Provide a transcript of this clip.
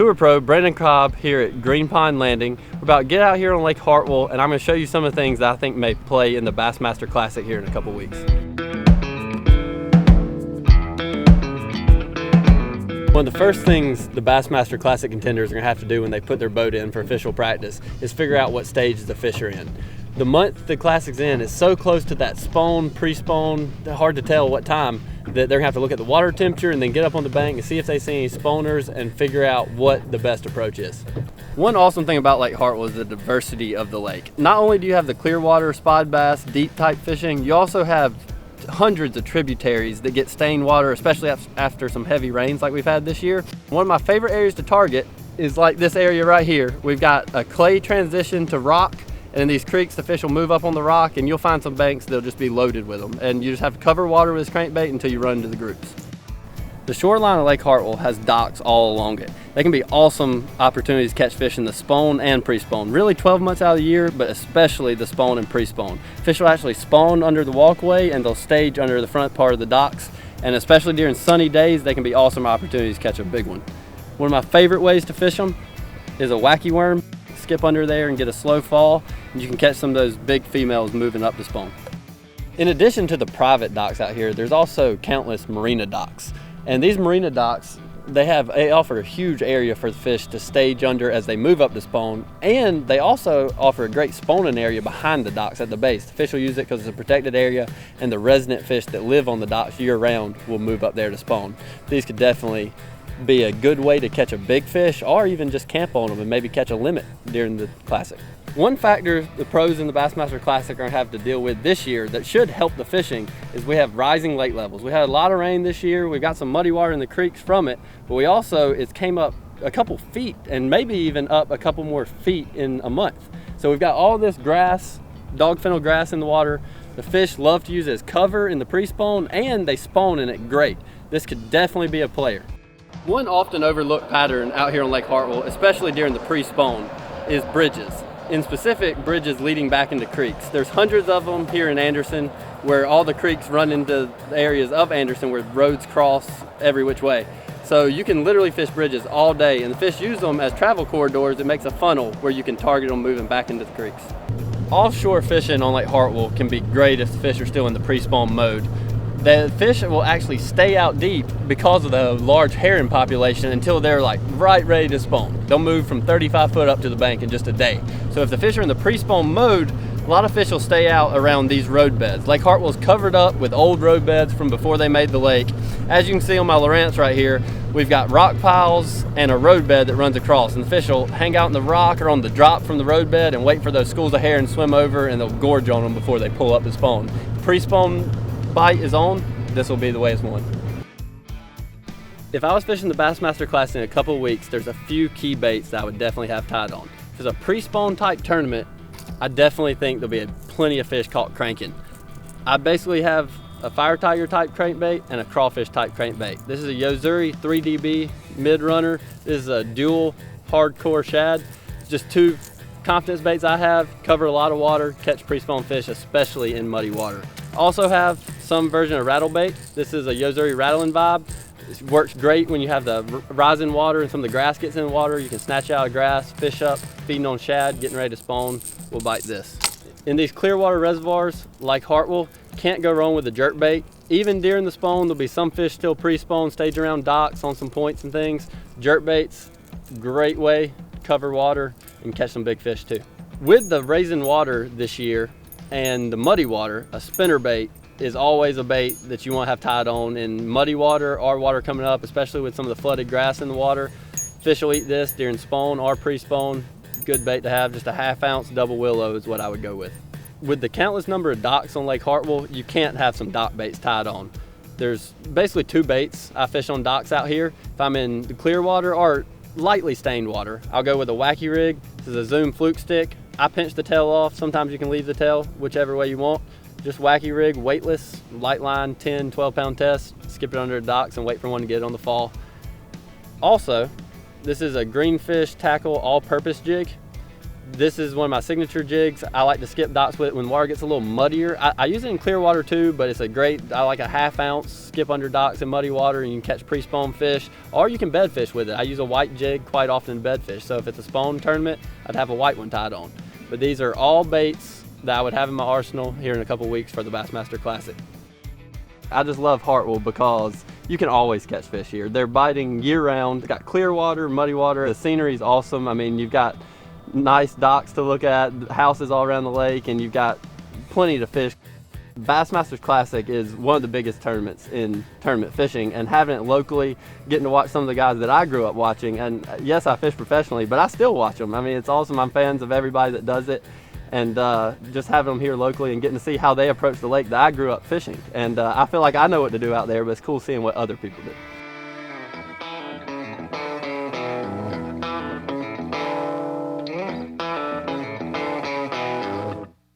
Tour Pro Brandon Cobb here at Green Pond Landing. We're about to get out here on Lake Hartwell, and I'm going to show you some of the things that I think may play in the Bassmaster Classic here in a couple weeks. One of the first things the Bassmaster Classic contenders are going to have to do when they put their boat in for official practice is figure out what stage the fish are in. The month the Classic's in is so close to that spawn, pre-spawn, hard to tell what time, that they're going to have to look at the water temperature and then get up on the bank and see if they see any spawners and figure out what the best approach is. One awesome thing about Lake Hartwell is the diversity of the lake. Not only do you have the clear water, spot bass, deep type fishing, you also have hundreds of tributaries that get stained water, especially after some heavy rains like we've had this year. One of my favorite areas to target is like this area right here. We've got a clay transition to rock, and in these creeks the fish will move up on the rock, and you'll find some banks that'll just be loaded with them, and you just have to cover water with this crankbait until you run into the groups. The shoreline of Lake Hartwell has docks all along it. They can be awesome opportunities to catch fish in the spawn and pre-spawn. Really 12 months out of the year, but especially the spawn and pre-spawn. Fish will actually spawn under the walkway and they'll stage under the front part of the docks. And especially during sunny days, they can be awesome opportunities to catch a big one. One of my favorite ways to fish them is a wacky worm. Skip under there and get a slow fall, and you can catch some of those big females moving up the spawn. In addition to the private docks out here, there's also countless marina docks. And these marina docks, they offer a huge area for the fish to stage under as they move up the spawn, and they also offer a great spawning area behind the docks at the base. The fish will use it because it's a protected area, and the resident fish that live on the docks year-round will move up there to spawn. These could definitely be a good way to catch a big fish, or even just camp on them and maybe catch a limit during the Classic. One factor the pros in the Bassmaster Classic are going to have to deal with this year that should help the fishing is we have rising lake levels. We had a lot of rain this year. We've got some muddy water in the creeks from it, but we also, it came up a couple feet and maybe even up a couple more feet in a month. So we've got all this grass, dog fennel grass in the water. The fish love to use it as cover in the pre-spawn, and they spawn in it great. This could definitely be a player. One often overlooked pattern out here on Lake Hartwell, especially during the pre-spawn, is bridges. In specific, bridges leading back into creeks. There's hundreds of them here in Anderson, where all the creeks run into the areas of Anderson where roads cross every which way. So you can literally fish bridges all day, and the fish use them as travel corridors. It makes a funnel where you can target them moving back into the creeks. Offshore fishing on Lake Hartwell can be great if the fish are still in the pre-spawn mode. The fish will actually stay out deep because of the large herring population until they're like right ready to spawn. They'll move from 35 foot up to the bank in just a day. So if the fish are in the pre-spawn mode, a lot of fish will stay out around these road beds. Lake Hartwell's covered up with old road beds from before they made the lake. As you can see on my Lowrance right here, we've got rock piles and a road bed that runs across, and the fish will hang out in the rock or on the drop from the road bed and wait for those schools of herring to swim over, and they'll gorge on them before they pull up and spawn. Pre-spawn bite is on, this will be the way it's won. If I was fishing the Bassmaster Classic in a couple of weeks, there's a few key baits that I would definitely have tied on. If it's a pre-spawn type tournament, I definitely think there'll be plenty of fish caught cranking. I basically have a fire tiger type crankbait and a crawfish type crankbait. This is a Yozuri 3DB mid runner. This is a dual hardcore shad. Just two confidence baits I have, cover a lot of water, catch pre-spawn fish, especially in muddy water. Also have some version of rattle bait. This is a Yozuri rattling vibe. It works great when you have the rising water and some of the grass gets in the water. You can snatch out of grass, fish up, feeding on shad, getting ready to spawn. We'll bite this. In these clear water reservoirs like Hartwell, can't go wrong with a jerk bait. Even during the spawn, there'll be some fish still pre-spawn, stage around docks on some points and things. Jerk baits, great way to cover water and catch some big fish too. With the raising water this year and the muddy water, a spinner bait is always a bait that you want to have tied on in muddy water or water coming up, especially with some of the flooded grass in the water. Fish will eat this during spawn or pre-spawn. Good bait to have. Just a 1/2 ounce double willow is what I would go with. With the countless number of docks on Lake Hartwell, you can't have some dock baits tied on. There's basically two baits I fish on docks out here. If I'm in the clear water or lightly stained water, I'll go with a wacky rig. This is a Zoom fluke stick. I pinch the tail off. Sometimes you can leave the tail, whichever way you want. Just wacky rig, weightless, light line, 10, 12 pound test. Skip it under the docks and wait for one to get it on the fall. Also, this is a greenfish tackle all-purpose jig. This is one of my signature jigs. I like to skip docks with it when the water gets a little muddier. I use it in clear water too, but it's I like a 1/2 ounce skip under docks in muddy water, and you can catch pre-spawn fish, or you can bed fish with it. I use a white jig quite often in bed fish, so if it's a spawn tournament, I'd have a white one tied on. But these are all baits that I would have in my arsenal here in a couple weeks for the Bassmaster Classic. I just love Hartwell because you can always catch fish here. They're biting year round. It's got clear water, muddy water. The scenery is awesome. I mean, you've got nice docks to look at, houses all around the lake, and you've got plenty to fish. Bassmasters Classic is one of the biggest tournaments in tournament fishing, and having it locally, getting to watch some of the guys that I grew up watching, and yes, I fish professionally, but I still watch them. I mean, it's awesome. I'm fans of everybody that does it, and just having them here locally and getting to see how they approach the lake that I grew up fishing. And I feel like I know what to do out there, but it's cool seeing what other people do.